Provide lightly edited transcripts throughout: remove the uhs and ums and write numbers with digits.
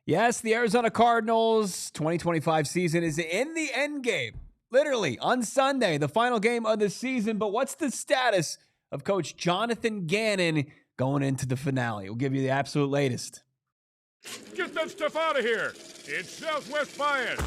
Yes, the Arizona Cardinals 2025 season is in the end game. Literally, on Sunday, the final game of the season. But what's the status of Coach Jonathan Gannon going into the finale? We'll give you the absolute latest. Get that stuff out of here. It's Southwest Bias.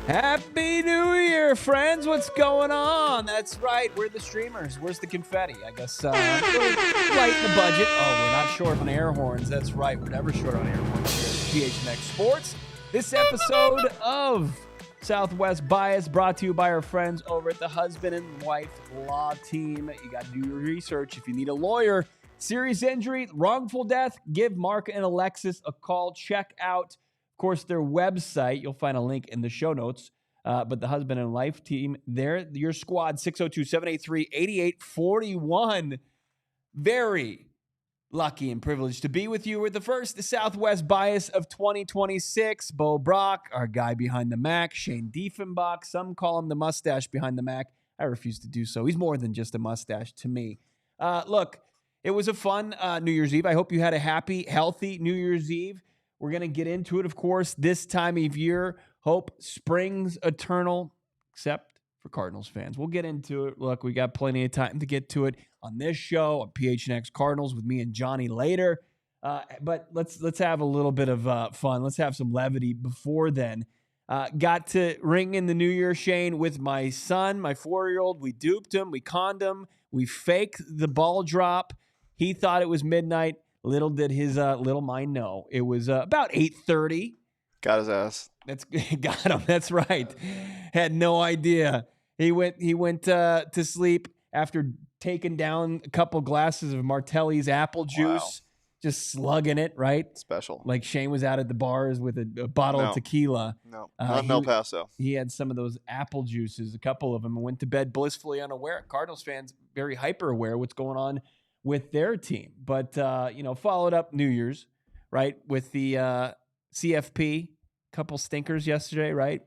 Happy New Year, friends. What's going on? That's right. We're the streamers. Where's the confetti? I guess light in the budget. Oh, we're not short on air horns. That's right. We're never short on air horns here at PHNX Sports. This episode of Southwest Bias brought to you by our friends over at the Husband and Wife Law Team. You got to do your research. If you need a lawyer, serious injury, wrongful death, give Mark and Alexis a call. Check out, of course, their website. You'll find a link in the show notes. But the Husband and Life Team, they're your squad, 602-783-8841. Very lucky and privileged to be with you. We're the first Southwest Bias of 2026. Bo Brock, our guy behind the Mac, Shane Diefenbach. Some call him the mustache behind the Mac. I refuse to do so. He's more than just a mustache to me. Look, it was a fun New Year's Eve. I hope you had a happy, healthy New Year's Eve. We're going to get into it, of course, this time of year. Hope springs eternal, except for Cardinals fans. We'll get into it. Look, we got plenty of time to get to it on this show, on PHNX Cardinals with me and Johnny later. But let's have a little bit of fun. Let's have some levity before then. Got to ring in the new year, Shane, with my son, my 4-year-old. We duped him. We conned him. We faked the ball drop. He thought it was midnight. Little did his little mind know. It was about 8:30. Got his ass. Got him. That's right. Had no idea. He went to sleep after taking down a couple glasses of Martelli's apple juice. Wow. Just slugging it, right? Special. Like Shane was out at the bars with a bottle of tequila. No, not in El Paso. He had some of those apple juices, a couple of them, and went to bed blissfully unaware. Cardinals fans very hyper aware what's going on with their team. But, followed up New Year's, right, with the CFP. Couple stinkers yesterday, right?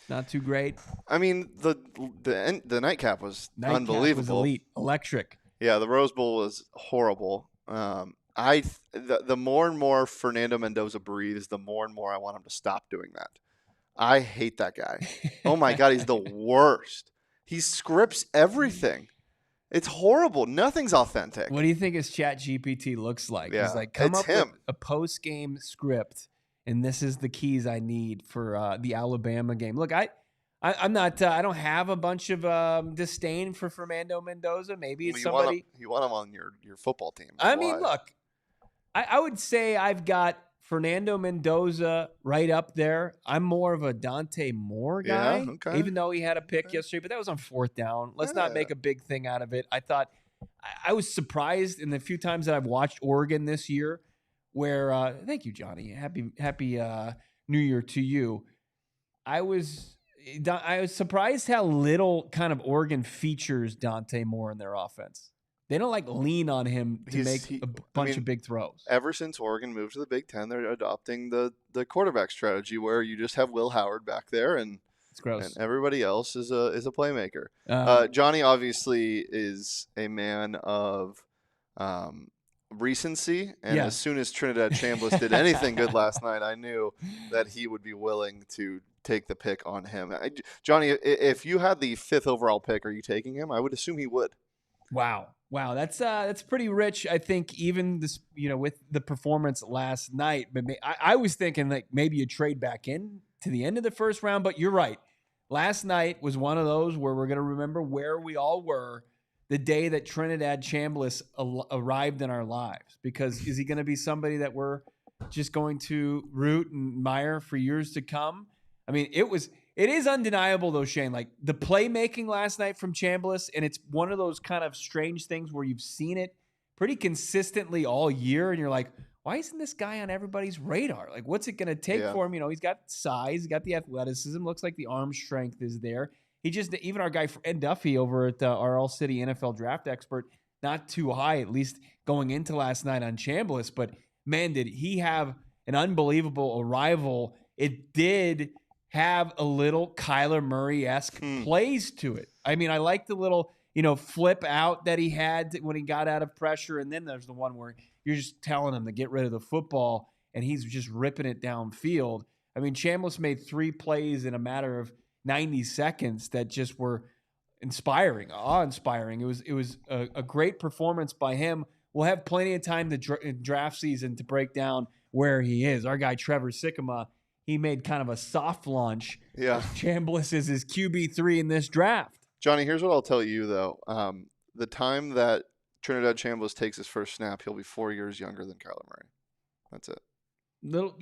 Not too great. I mean, the nightcap was unbelievable. Was elite, electric. Yeah, the Rose Bowl was horrible. The more and more Fernando Mendoza breathes, the more and more I want him to stop doing that. I hate that guy. Oh my God, he's the worst. He scripts everything. It's horrible. Nothing's authentic. What do you think his ChatGPT looks like? Yeah, he's like, come up with a post-game script. And this is the keys I need for the Alabama game. Look, I'm not. I don't have a bunch of disdain for Fernando Mendoza. Maybe it's somebody you want him on your football team. I mean, look, I would say I've got Fernando Mendoza right up there. I'm more of a Dante Moore guy, even though he had a pick yesterday. But that was on 4th down. Let's not make a big thing out of it. I thought I was surprised in the few times that I've watched Oregon this year. Where thank you, Johnny. Happy New Year to you. I was surprised how little kind of Oregon features Dante Moore in their offense. They don't lean on him to make a bunch of big throws. Ever since Oregon moved to the Big Ten, they're adopting the quarterback strategy where you just have Will Howard back there and it's gross. And everybody else is a playmaker. Johnny obviously is a man of recency, and as soon as Trinidad Chambliss did anything good last night, I knew that he would be willing to take the pick on him. Johnny, if you had the 5th overall pick, are you taking him? I would assume he would. Wow, that's pretty rich. I think even this, with the performance last night, but I was thinking maybe you trade back in to the end of the first round. But you're right. Last night was one of those where we're going to remember where we all were the day that Trinidad Chambliss arrived in our lives, because is he going to be somebody that we're just going to root and admire for years to come? I mean, it is undeniable though, Shane, the playmaking last night from Chambliss, and it's one of those kind of strange things where you've seen it pretty consistently all year and you're like, why isn't this guy on everybody's radar? Like, what's it going to take for him? He's got size, he's got the athleticism, looks like the arm strength is there. Even our guy Ed Duffy over at our All-City NFL draft expert, not too high, at least going into last night on Chambliss. But man, did he have an unbelievable arrival. It did have a little Kyler Murray-esque plays to it. I mean, I like the little, flip out that he had when he got out of pressure. And then there's the one where you're just telling him to get rid of the football, and he's just ripping it downfield. I mean, Chambliss made 3 plays in a matter of 90 seconds that just were inspiring, awe-inspiring. It was a great performance by him. We'll have plenty of time in draft season to break down where he is. Our guy Trevor Sikkema, he made kind of a soft launch. Yeah, Chambliss is his QB3 in this draft. Johnny, here's what I'll tell you though: the time that Trinidad Chambliss takes his first snap, he'll be 4 years younger than Kyler Murray. That's it. Look,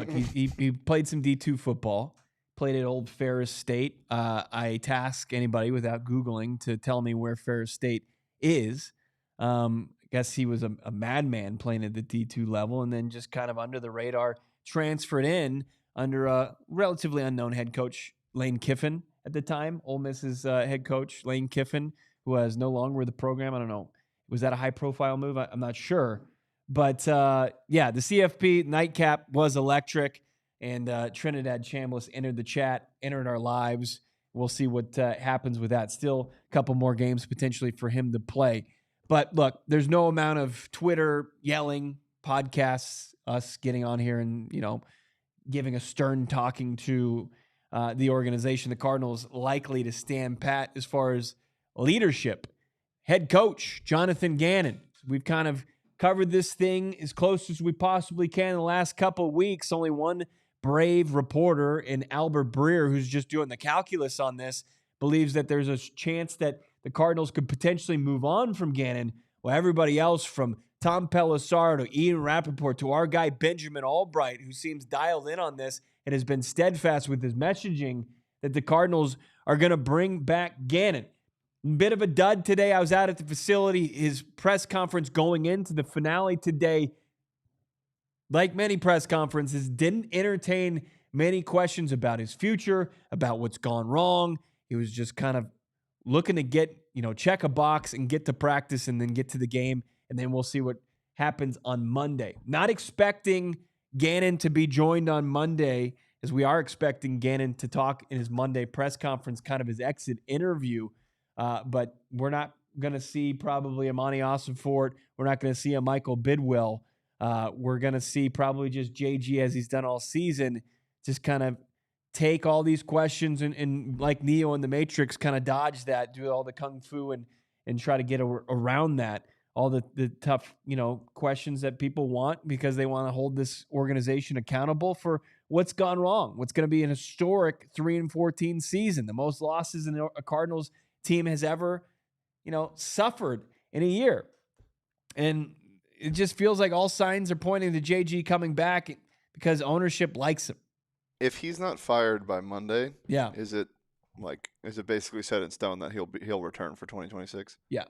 he played some D2 football. Played at Old Ferris State. I task anybody without Googling to tell me where Ferris State is. I guess he was a madman playing at the D2 level, and then just kind of under the radar transferred in under a relatively unknown head coach, Lane Kiffin at the time. Ole Miss's head coach, Lane Kiffin, who is no longer with the program. I don't know. Was that a high-profile move? I'm not sure. But, the CFP nightcap was electric. And Trinidad Chambliss entered our lives. We'll see what happens with that. Still a couple more games potentially for him to play. But look, there's no amount of Twitter yelling, podcasts, us getting on here and, giving a stern talking to the organization. The Cardinals likely to stand pat as far as leadership. Head coach, Jonathan Gannon. We've kind of covered this thing as close as we possibly can in the last couple of weeks. Only one brave reporter in Albert Breer, who's just doing the calculus on this, believes that there's a chance that the Cardinals could potentially move on from Gannon, while everybody else from Tom Pelissaro to Ian Rappaport to our guy Benjamin Albright, who seems dialed in on this and has been steadfast with his messaging, that the Cardinals are going to bring back Gannon. Bit of a dud today. I was out at the facility. His press conference going into the finale today, like many press conferences, didn't entertain many questions about his future, about what's gone wrong. He was just kind of looking to get, check a box and get to practice and then get to the game. And then we'll see what happens on Monday. Not expecting Gannon to be joined on Monday, as we are expecting Gannon to talk in his Monday press conference, kind of his exit interview. But we're not going to see probably a Monty Ossenfort. We're not going to see a Michael Bidwell. We're going to see probably just JG, as he's done all season, just kind of take all these questions and like Neo in the Matrix, kind of dodge that, do all the kung fu and try to get around that. All the tough, questions that people want because they want to hold this organization accountable for what's gone wrong. What's going to be an historic 3-14 season, the most losses in a Cardinals team has ever, suffered in a year. And it just feels like all signs are pointing to JG coming back because ownership likes him. If he's not fired by Monday, yeah, is it basically set in stone that he'll return for 2026? Yeah.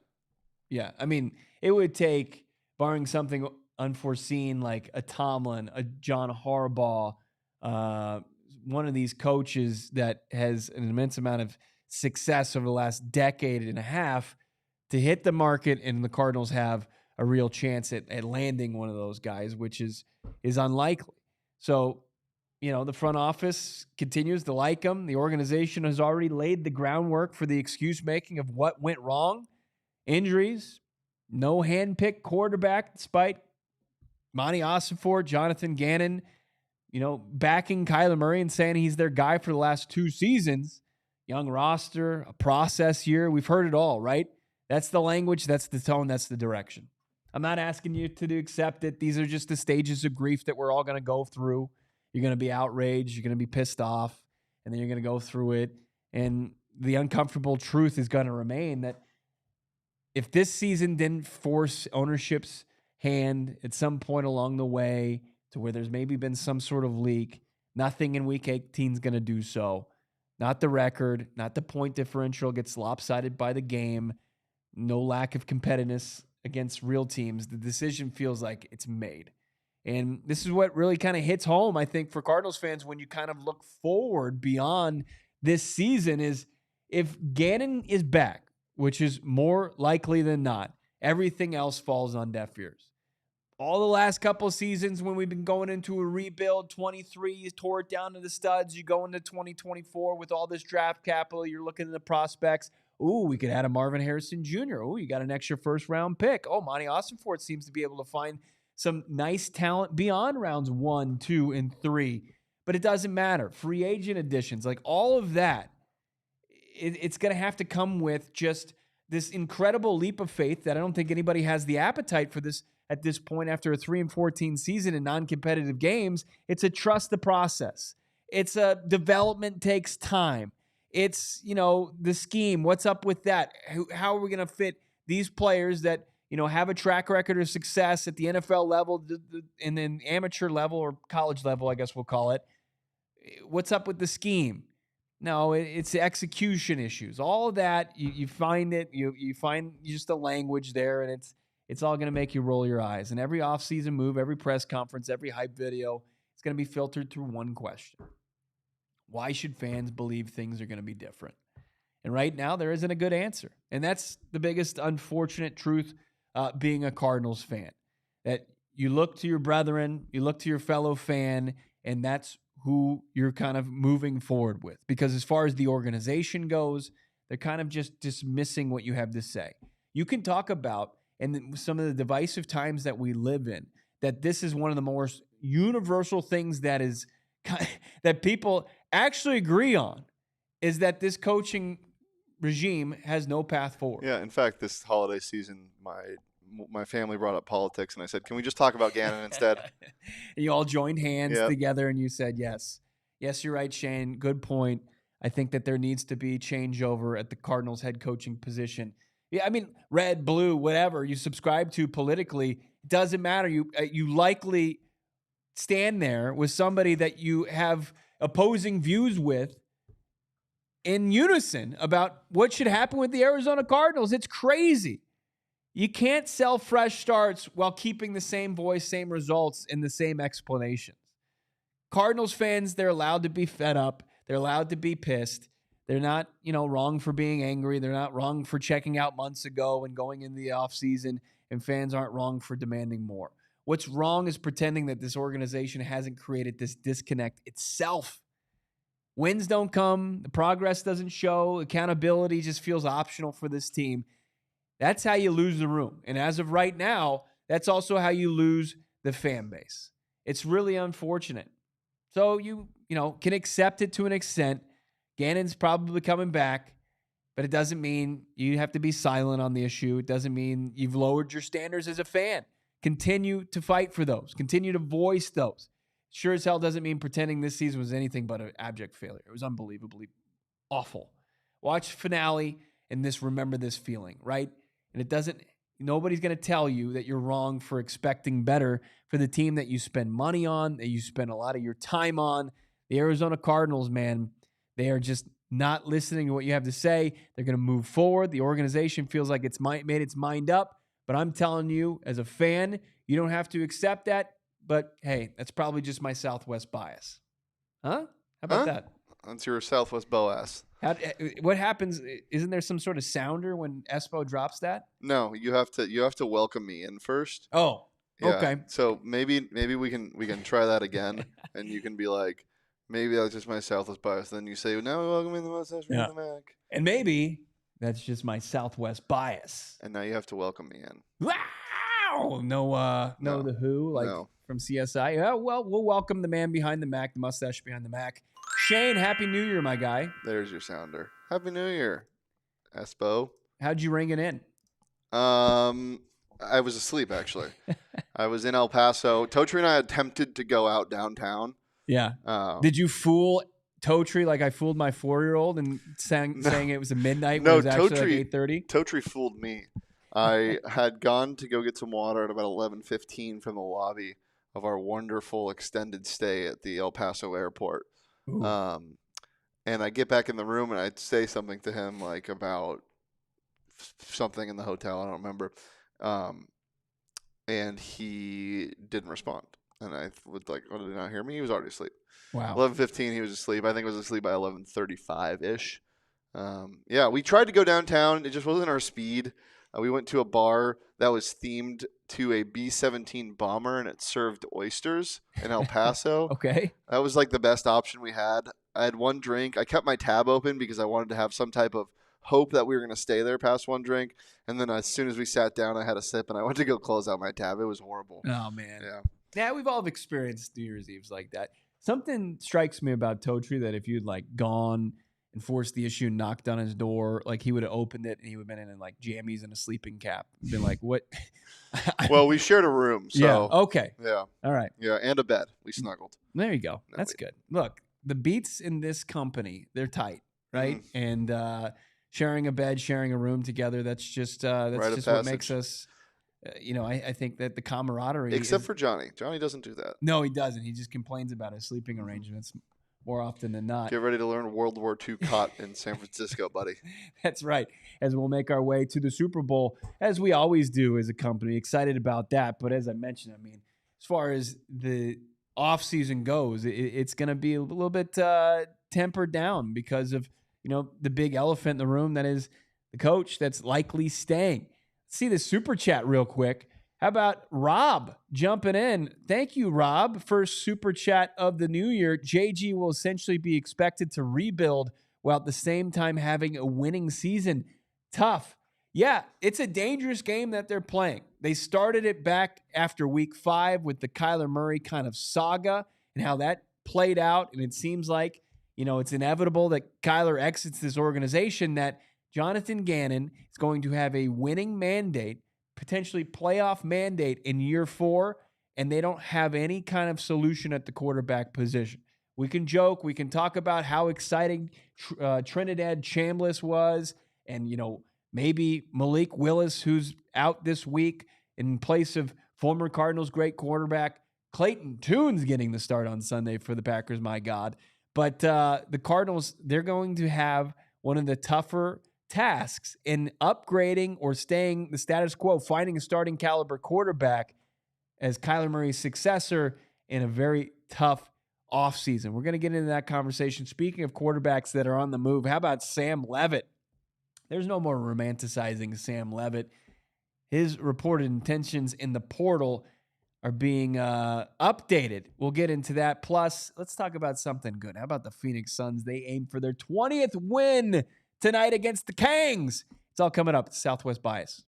Yeah. I mean, it would take, barring something unforeseen like a Tomlin, a John Harbaugh, one of these coaches that has an immense amount of success over the last decade and a half to hit the market, and the Cardinals have a real chance at landing one of those guys, which is unlikely. So, the front office continues to like him. The organization has already laid the groundwork for the excuse making of what went wrong. Injuries, no hand-picked quarterback, despite Monty Ossenfort, Jonathan Gannon, backing Kyler Murray and saying he's their guy for the last 2 seasons. Young roster, a process year. We've heard it all, right? That's the language, that's the tone, that's the direction. I'm not asking you to accept it. These are just the stages of grief that we're all going to go through. You're going to be outraged. You're going to be pissed off. And then you're going to go through it. And the uncomfortable truth is going to remain that if this season didn't force ownership's hand at some point along the way to where there's maybe been some sort of leak, nothing in Week 18 is going to do so. Not the record, not the point differential gets lopsided by the game, no lack of competitiveness against real teams. The decision feels like it's made. And this is what really kind of hits home, I think, for Cardinals fans when you kind of look forward beyond this season is if Gannon is back, which is more likely than not, everything else falls on deaf ears. All the last couple of seasons when we've been going into a rebuild, 23, you tore it down to the studs. You go into 2024 with all this draft capital. You're looking at the prospects. Ooh, we could add a Marvin Harrison Jr. Ooh, you got an extra first-round pick. Oh, Monty Austinford seems to be able to find some nice talent beyond rounds 1, 2, and 3. But it doesn't matter. Free agent additions, like all of that, it's going to have to come with just this incredible leap of faith that I don't think anybody has the appetite for this at this point after a 3-14 season in non-competitive games. It's a trust the process. It's a development takes time. It's, the scheme. What's up with that? How are we going to fit these players that, have a track record of success at the NFL level and then amateur level or college level, I guess we'll call it. What's up with the scheme? No, it's the execution issues. All of that, you find it. You find just a language there, and it's all going to make you roll your eyes. And every offseason move, every press conference, every hype video, it's going to be filtered through one question. Why should fans believe things are going to be different? And right now, there isn't a good answer. And that's the biggest unfortunate truth being a Cardinals fan. That you look to your brethren, you look to your fellow fan, and that's who you're kind of moving forward with. Because as far as the organization goes, they're kind of just dismissing what you have to say. You can talk about, and some of the divisive times that we live in, that this is one of the more universal things that is that people actually agree on, is that this coaching regime has no path forward. Yeah, in fact, this holiday season, my family brought up politics, and I said, can we just talk about Gannon instead? And you all joined hands together, and you said, yes. Yes, you're right, Shane. Good point. I think that there needs to be changeover at the Cardinals head coaching position. Yeah, I mean, red, blue, whatever you subscribe to politically, it doesn't matter. You likely stand there with somebody that you have opposing views with in unison about what should happen with the Arizona Cardinals. It's crazy. You can't sell fresh starts while keeping the same voice, same results, and the same explanations. Cardinals fans, they're allowed to be fed up. They're allowed to be pissed. They're not, wrong for being angry. They're not wrong for checking out months ago and going into the offseason, and fans aren't wrong for demanding more. What's wrong is pretending that this organization hasn't created this disconnect itself. Wins don't come. The progress doesn't show. Accountability just feels optional for this team. That's how you lose the room. And as of right now, that's also how you lose the fan base. It's really unfortunate. So you can accept it to an extent. Gannon's probably coming back, but it doesn't mean you have to be silent on the issue. It doesn't mean you've lowered your standards as a fan. Continue to fight for those. Continue to voice those. Sure as hell doesn't mean pretending this season was anything but an abject failure. It was unbelievably awful. Watch finale and remember this feeling, right? And nobody's going to tell you that you're wrong for expecting better for the team that you spend money on, that you spend a lot of your time on. The Arizona Cardinals, man, they are just not listening to what you have to say. They're going to move forward. The organization feels like it's made its mind up. But I'm telling you, as a fan, you don't have to accept that. But, hey, that's probably just my Southwest bias. Huh? How about that? That's your Southwest Boas. What happens? Isn't there some sort of sounder when Espo drops that? No, you have to welcome me in first. Oh, yeah. Okay. So maybe we can try that again, and you can be like, maybe that's just my Southwest bias. Then you say, now we welcome in the mustache and the Mac. And maybe that's just my Southwest bias. And now you have to welcome me in. Wow! No, the Who from CSI. Yeah, well, we'll welcome the man behind the Mac, the mustache behind the Mac. Shane, Happy New Year, my guy. There's your sounder. Happy New Year, Espo. How'd you ring it in? I was asleep, actually. I was in El Paso. Totri and I attempted to go out downtown. Yeah. Did you fool Totri like I fooled my 4-year-old and saying it was a midnight when it was actually like 8:30? Totri fooled me. I had gone to go get some water at about 11:15 from the lobby of our wonderful extended stay at the El Paso airport. And I get back in the room and I'd say something to him like about something in the hotel. I don't remember. And he didn't respond. And I would like, oh, did he not hear me? He was already asleep. Wow. 11:15, he was asleep. I think he was asleep by 11:35-ish. Yeah, we tried to go downtown. It just wasn't our speed. We went to a bar that was themed to a B-17 bomber, and it served oysters in El Paso. Okay. That was like the best option we had. I had one drink. I kept my tab open because I wanted to have some type of hope that we were going to stay there past one drink. And then as soon as we sat down, I had a sip, and I went to go close out my tab. It was horrible. Oh, man. Yeah. Yeah, we've all experienced New Year's Eves like that. Something strikes me about Totri that if you'd like gone and forced the issue and knocked on his door, like he would have opened it and he would have been in like jammies and a sleeping cap. Been like, what? Well, we shared a room. So, yeah. Okay. Yeah. All right. Yeah. And a bed. We snuggled. There you go. That's good. Look, the beats in this company, they're tight, right? And sharing a bed, sharing a room together, that's just what makes us, I think that the camaraderie. Except for Johnny. Johnny doesn't do that. No, he doesn't. He just complains about his sleeping arrangements more often than not. Get ready to learn World War II cot in San Francisco, buddy. That's right. As we'll make our way to the Super Bowl, as we always do as a company, excited about that. But as I mentioned, I mean, as far as the offseason goes, it's going to be a little bit tempered down because of, the big elephant in the room that is the coach that's likely staying. Let's see the super chat real quick. How about Rob jumping in? Thank you, Rob. First super chat of the new year. JG will essentially be expected to rebuild while at the same time having a winning season. Tough. Yeah, it's a dangerous game that they're playing. They started it back after week 5 with the Kyler Murray kind of saga and how that played out. And it seems like, it's inevitable that Kyler exits this organization, that Jonathan Gannon is going to have a winning mandate, potentially playoff mandate in year 4, and they don't have any kind of solution at the quarterback position. We can joke, we can talk about how exciting Trinidad Chambliss was, and maybe Malik Willis, who's out this week in place of former Cardinals great quarterback Clayton Tune's getting the start on Sunday for the Packers, my God. But the Cardinals, they're going to have one of the tougher tasks in upgrading or staying the status quo, finding a starting caliber quarterback as Kyler Murray's successor in a very tough offseason. We're going to get into that conversation. Speaking of quarterbacks that are on the move, how about Sam Leavitt? There's no more romanticizing Sam Leavitt. His reported intentions in the portal are being updated. We'll get into that. Plus, let's talk about something good. How about the Phoenix Suns? They aim for their 20th win tonight against the Kangs. It's all coming up. Southwest Bias.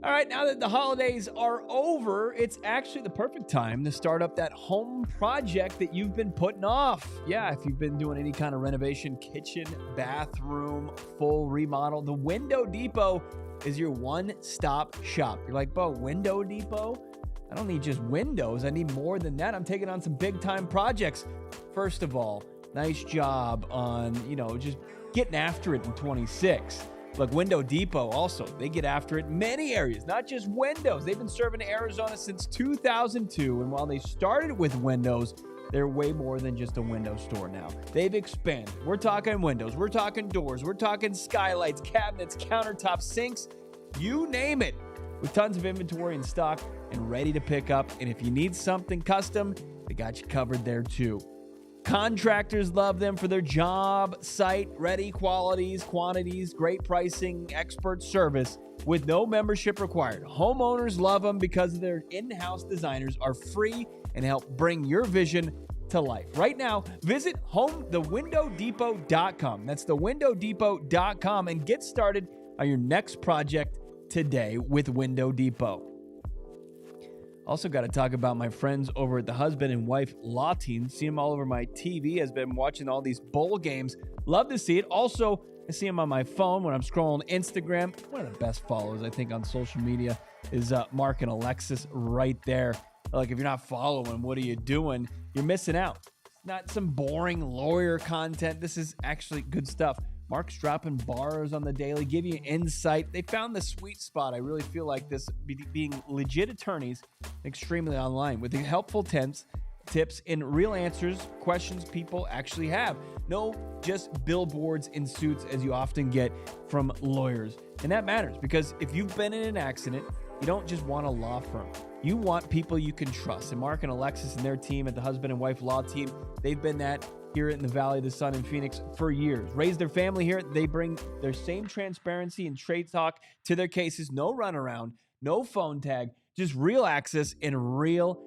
All right, now that the holidays are over, it's actually the perfect time to start up that home project that you've been putting off. Yeah, if you've been doing any kind of renovation, kitchen, bathroom, full remodel, the Window Depot is your one-stop shop. You're like, Bo, Window Depot? I don't need just windows. I need more than that. I'm taking on some big-time projects. First of all, nice job on, just getting after it in 26. Look, Window Depot also, they get after it in many areas, not just windows. They've been serving Arizona since 2002, and while they started with windows, they're way more than just a window store now. They've expanded. We're talking windows, we're talking doors, we're talking skylights, cabinets, countertops, sinks, you name it, with tons of inventory in stock and ready to pick up. And if you need something custom, they got you covered there too. Contractors love them for their job site ready qualities, quantities, great pricing, expert service with no membership required. Homeowners love them because their in-house designers are free and help bring your vision to life. Right now, visit thewindowdepot.com. That's thewindowdepot.com and get started on your next project today with Window Depot. Also got to talk about my friends over at the Husband and Wife Law Team. See them all over my TV. Has been watching all these bowl games. Love to see it. Also, I see them on my phone when I'm scrolling Instagram. One of the best follows, I think, on social media is Mark and Alexis right there. Like, if you're not following, what are you doing? You're missing out. It's not some boring lawyer content. This is actually good stuff. Mark's dropping bars on the daily, give you insight. They found the sweet spot. I really feel like this, being legit attorneys, extremely online, with the helpful tips and real answers, questions people actually have. No just billboards in suits as you often get from lawyers. And that matters because if you've been in an accident, you don't just want a law firm. You want people you can trust. And Mark and Alexis and their team at the husband and wife law team, they've been that here in the Valley of the Sun in Phoenix for years. Raised their family here. They bring their same transparency and trade talk to their cases. No runaround, no phone tag, just real access and real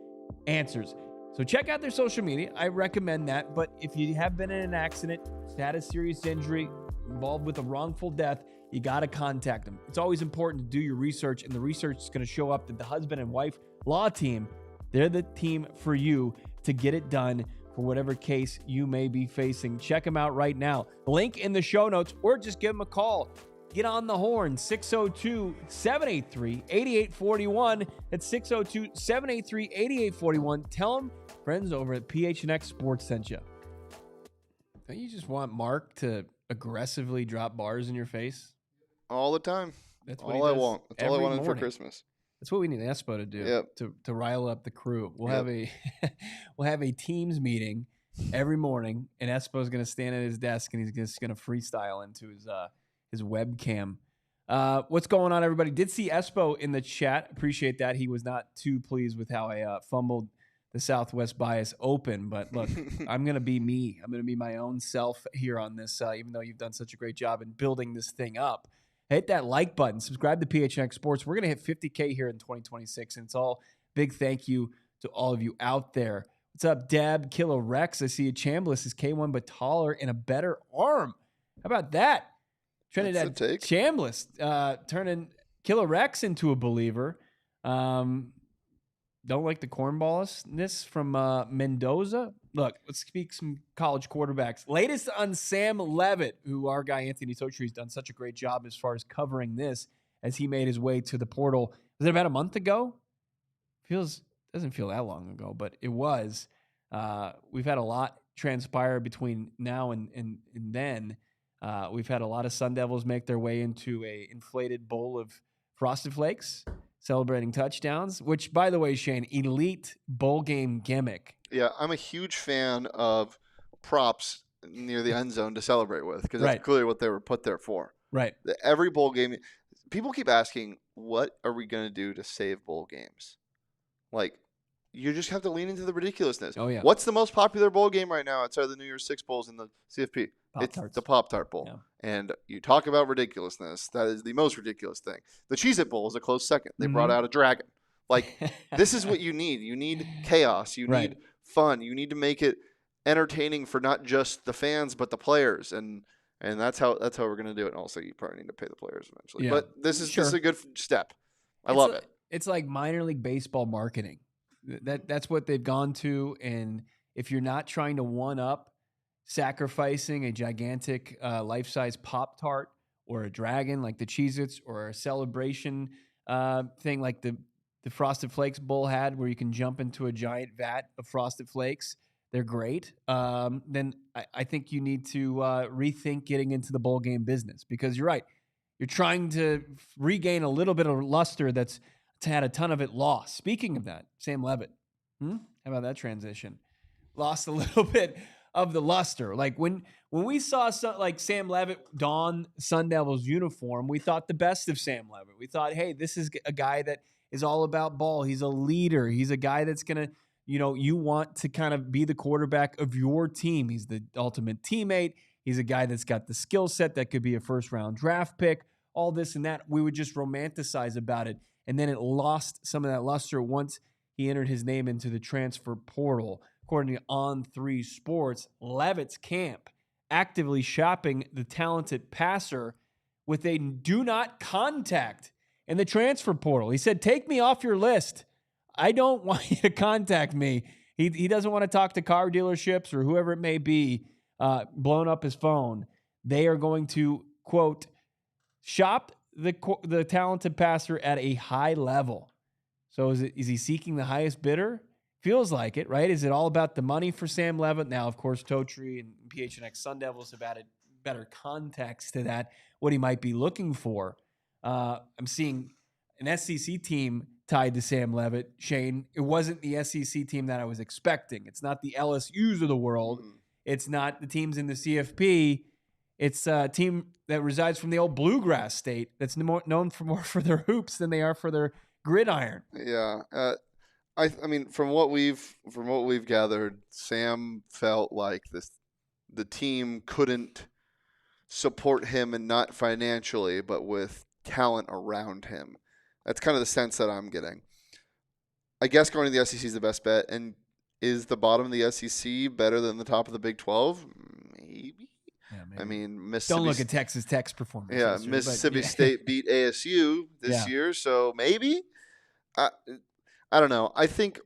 answers. So check out their social media. I recommend that. But if you have been in an accident, had a serious injury, involved with a wrongful death, you got to contact them. It's always important to do your research, and the research is going to show up that the husband and wife law team, they're the team for you to get it done for whatever case you may be facing. Check them out right now. Link in the show notes, or just give them a call. Get on the horn, 602-783-8841. That's 602-783-8841. Tell them friends over at PHNX Sports sent you. Don't you just want Mark to aggressively drop bars in your face? All the time. That's what all I want. That's all I wanted for Christmas. That's what we need Espo to do. To rile up the crew. We'll have a teams meeting every morning, and Espo's going to stand at his desk and he's just going to freestyle into his webcam. What's going on, everybody? Did see Espo in the chat. Appreciate that. He was not too pleased with how I fumbled the Southwest Bias Open, but look, I'm going to be me. I'm going to be my own self here on this, even though you've done such a great job in building this thing up. Hit that like button. Subscribe to PHNX Sports. We're going to hit 50K here in 2026, and it's all big thank you to all of you out there. What's up, Deb? Kilo Rex. I see you. Chambliss is K1, but taller and a better arm. How about that? Trinidad Chambliss turning Kilo Rex into a believer. Don't like the cornballishness from Mendoza. Look, let's speak some college quarterbacks. Latest on Sam Leavitt, who our guy Anthony Totri has done such a great job as far as covering this as he made his way to the portal. Was it about a month ago? Doesn't feel that long ago, but it was. We've had a lot transpire between now and then. We've had a lot of Sun Devils make their way into a inflated bowl of Frosted Flakes, celebrating touchdowns, which, by the way, Shane, elite bowl game gimmick. Yeah, I'm a huge fan of props near the end zone to celebrate with, because that's clearly what they were put there for. Right. Every bowl game, people keep asking, what are we going to do to save bowl games? Like, you just have to lean into the ridiculousness. Oh, yeah. What's the most popular bowl game right now outside of the New Year's Six bowls in the CFP? It's the Pop-Tart Bowl. Yeah. And you talk about ridiculousness. That is the most ridiculous thing. The Cheez-It Bowl is a close second. They brought out a dragon. Like, this is what you need. You need chaos. You need fun. You need to make it entertaining for not just the fans, but the players. And that's how we're going to do it. And also, you probably need to pay the players eventually. Yeah. But this is a good step. I love it. It's like minor league baseball marketing. That's what they've gone to. And if you're not trying to one-up sacrificing a gigantic life-size Pop-Tart or a dragon like the Cheez-Its, or a celebration thing like the Frosted Flakes Bowl had, where you can jump into a giant vat of Frosted Flakes, they're great, then I think you need to rethink getting into the bowl game business, because you're right. You're trying to regain a little bit of luster that's had a ton of it lost. Speaking of that, Sam Leavitt. How about that transition? Lost a little bit of the luster. Like when we saw like Sam Leavitt don Sun Devils uniform, we thought the best of Sam Leavitt. We thought, hey, this is a guy that is all about ball. He's a leader. He's a guy that's going to, you want to kind of be the quarterback of your team. He's the ultimate teammate. He's a guy that's got the skill set that could be a first-round draft pick, all this and that. We would just romanticize about it. And then it lost some of that luster once he entered his name into the transfer portal. According to On3 Sports, Leavitt's camp actively shopping the talented passer with a do not contact in the transfer portal. He said, take me off your list. I don't want you to contact me. He doesn't want to talk to car dealerships or whoever it may be, blowing up his phone. They are going to, quote, shop the talented passer at a high level. So is he seeking the highest bidder? Feels like it, right? Is it all about the money for Sam Leavitt? Now, of course, Totri and PHNX Sun Devils have added better context to that, what he might be looking for. I'm seeing an SEC team tied to Sam Leavitt. Shane, it wasn't the SEC team that I was expecting. It's not the LSUs of the world. Mm-hmm. It's not the teams in the CFP. It's a team that resides from the old bluegrass state that's known for more for their hoops than they are for their gridiron. Yeah. I mean, from what we've gathered, Sam felt like the team couldn't support him, and not financially, but with talent around him. That's kind of the sense that I'm getting. I guess going to the SEC is the best bet. And is the bottom of the SEC better than the top of the Big 12? Maybe. Yeah, maybe. I mean, Don't look at Texas Tech's performance. Yeah, Mississippi State beat ASU this year, so maybe. I don't know. I think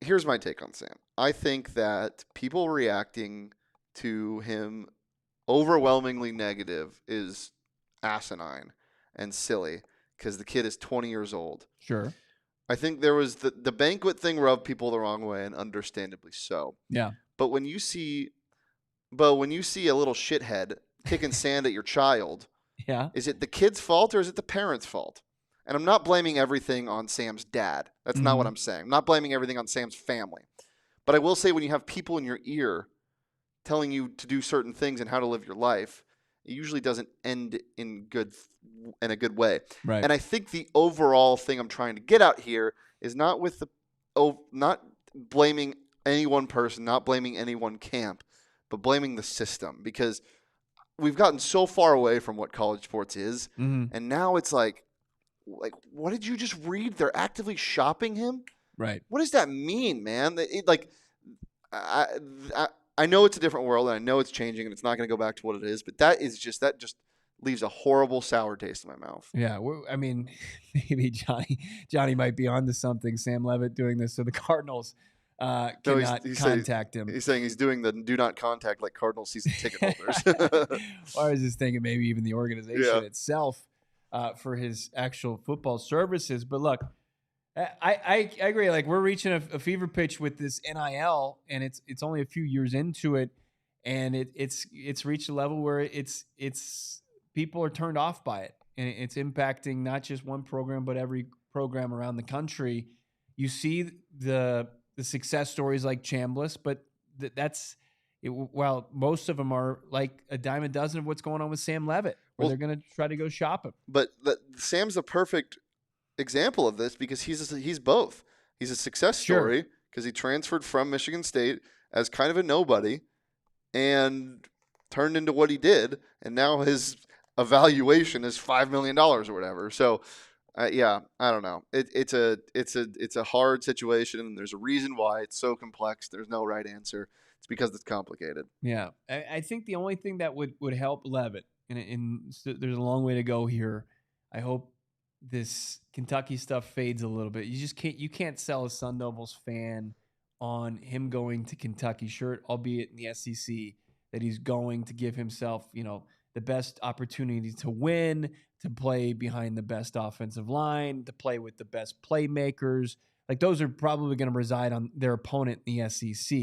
here's my take on Sam. I think that people reacting to him overwhelmingly negative is asinine and silly because the kid is 20 years old. Sure. I think there was the banquet thing rubbed people the wrong way, and understandably so. Yeah. But when you see a little shithead kicking sand at your child, yeah, is it the kid's fault or is it the parent's fault? And I'm not blaming everything on Sam's dad. That's not what I'm saying. I'm not blaming everything on Sam's family. But I will say, when you have people in your ear telling you to do certain things and how to live your life, it usually doesn't end in a good way. Right. And I think the overall thing I'm trying to get out here is not blaming any one person, not blaming any one camp, but blaming the system, because we've gotten so far away from what college sports is, and now it's like, what did you just read? They're actively shopping him? Right. What does that mean, man? I know it's a different world, and I know it's changing, and it's not going to go back to what it is, but that just leaves a horrible sour taste in my mouth. Yeah, I mean, maybe Johnny might be onto something. Sam Leavitt doing this, so the Cardinals cannot contact him. He's saying he's doing the do not contact like Cardinals season ticket holders. Well, I was just thinking maybe even the organization itself for his actual football services. But look, I agree. Like, we're reaching a fever pitch with this NIL, and it's only a few years into it, and it's reached a level where it's people are turned off by it, and it's impacting not just one program but every program around the country. You see the success stories like Chambliss, but well, most of them are like a dime a dozen of what's going on with Sam Leavitt, where they're going to try to go shop him. But Sam's the perfect example of this, because he's both. He's a success story because he transferred from Michigan State as kind of a nobody and turned into what he did, and now his evaluation is $5 million or whatever. So, I don't know. It's a hard situation, and there's a reason why it's so complex. There's no right answer. It's because it's complicated. Yeah, I think the only thing that would help Leavitt, and there's a long way to go here. I hope this Kentucky stuff fades a little bit. You can't sell a Sun Devils fan on him going to Kentucky, sure, albeit in the SEC, that he's going to give himself, the best opportunity to win, to play behind the best offensive line, to play with the best playmakers. Like, those are probably going to reside on their opponent in the SEC.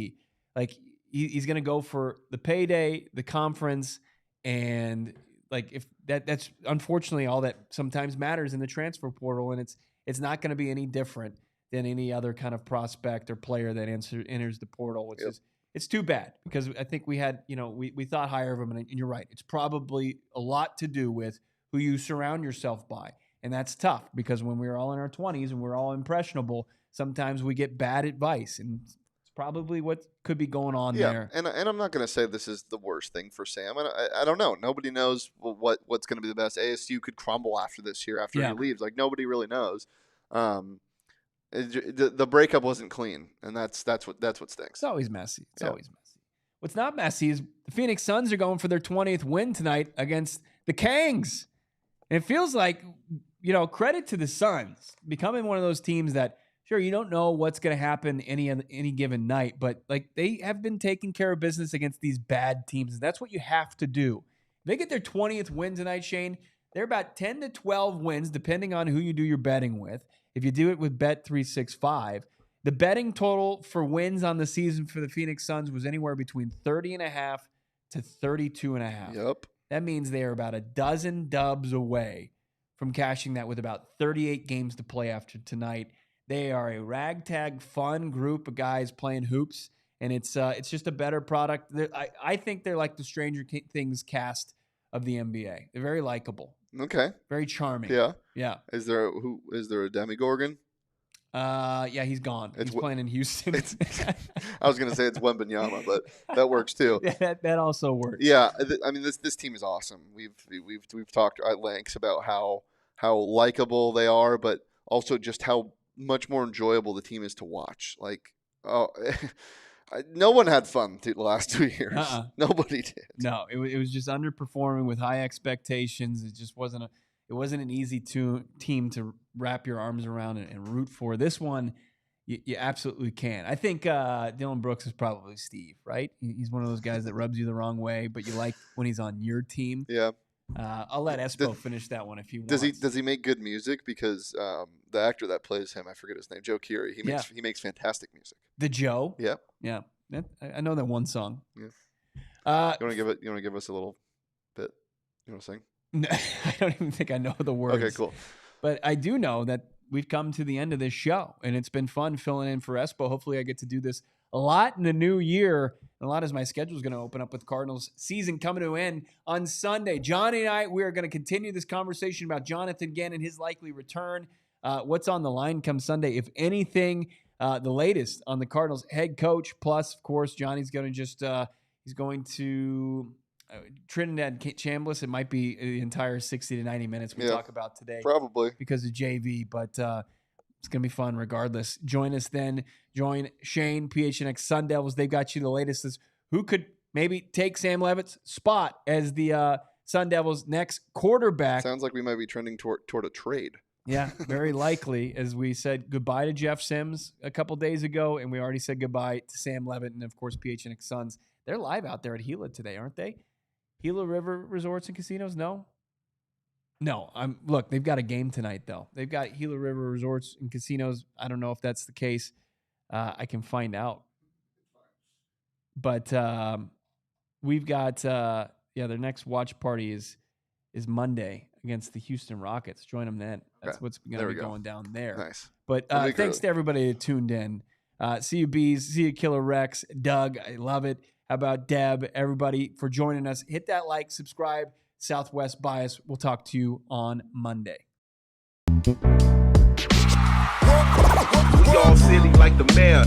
Like, he's going to go for the payday, the conference, and like, if that's unfortunately all that sometimes matters in the transfer portal, and it's not going to be any different than any other kind of prospect or player that enters the portal, which is, it's too bad, because I think we had, we thought higher of him, and you're right. It's probably a lot to do with who you surround yourself by, and that's tough, because when we're all in our 20s and we're all impressionable, sometimes we get bad advice, and it's probably what could be going on there. And I'm not going to say this is the worst thing for Sam. I don't know. Nobody knows what's going to be the best. ASU could crumble after this year, after he leaves. Like, nobody really knows. The breakup wasn't clean, and that's what stinks. It's always messy. Always messy. What's not messy is the Phoenix Suns are going for their 20th win tonight against the Kangs. And it feels like, credit to the Suns becoming one of those teams that, sure, you don't know what's going to happen any given night, but like, they have been taking care of business against these bad teams. And that's what you have to do. If they get their 20th win tonight, Shane, they're about 10 to 12 wins, depending on who you do your betting with. If you do it with Bet365, the betting total for wins on the season for the Phoenix Suns was anywhere between 30.5 to 32.5. Yep. That means they are about a dozen dubs away from cashing that with about 38 games to play after tonight. They are a ragtag, fun group of guys playing hoops, and it's just a better product. I think they're like the Stranger Things cast of the NBA. They're very likable. Okay. Very charming. Yeah. Yeah. Is there a Demigorgon? Yeah, he's gone. He's playing in Houston. I was gonna say it's Wembanyama, but that works too. Yeah, that also works. Yeah, I mean this team is awesome. We've talked at lengths about how likable they are, but also just how much more enjoyable the team is to watch. Like, no one had fun the last 2 years. Nobody did. No, it was just underperforming with high expectations. It just wasn't an easy team to wrap your arms around and root for. This one, you absolutely can. I think Dylan Brooks is probably Steve, right? He's one of those guys that rubs you the wrong way, but you like when he's on your team. Yeah. I'll let Espo finish that one if he wants. Does he make good music? Because the actor that plays him, I forget his name, Joe Keery. He makes fantastic music. The Joe? Yeah. Yeah. I know that one song. Yeah. You want to give us a little bit? You want to sing? No, I don't even think I know the words. Okay, cool. But I do know that we've come to the end of this show, and it's been fun filling in for Espo. Hopefully I get to do this a lot in the new year, and a lot as my schedule is going to open up with Cardinals season coming to an end on Sunday. Johnny and I, we are going to continue this conversation about Jonathan Gannon, his likely return. What's on the line come Sunday, if anything, the latest on the Cardinals head coach. Plus, of course, Johnny's going to just he's going to Trinidad Chambliss. It might be the entire 60 to 90 minutes we talk about today. Probably. Because of JV, but it's going to be fun regardless. Join us then. Join Shane, PHNX Sun Devils. They've got you the latest. Who could maybe take Sam Leavitt's spot as the Sun Devils' next quarterback. Sounds like we might be trending toward a trade. Yeah, very likely, as we said goodbye to Jeff Sims a couple days ago, and we already said goodbye to Sam Leavitt and, of course, PHNX Suns. They're live out there at Gila today, aren't they? Gila River Resorts and Casinos? No? No. Look, they've got a game tonight, though. They've got Gila River Resorts and Casinos. I don't know if that's the case. I can find out. But we've got, their next watch party is Monday against the Houston Rockets. Join them then. That's what's going to be going down there. Nice. But thanks to everybody that tuned in. See you, Bees. See you, Killer Rex. Doug, I love it. How about Deb? Everybody for joining us. Hit that like, subscribe. Southwest Bias. We'll talk to you on Monday. We all silly like the mayor.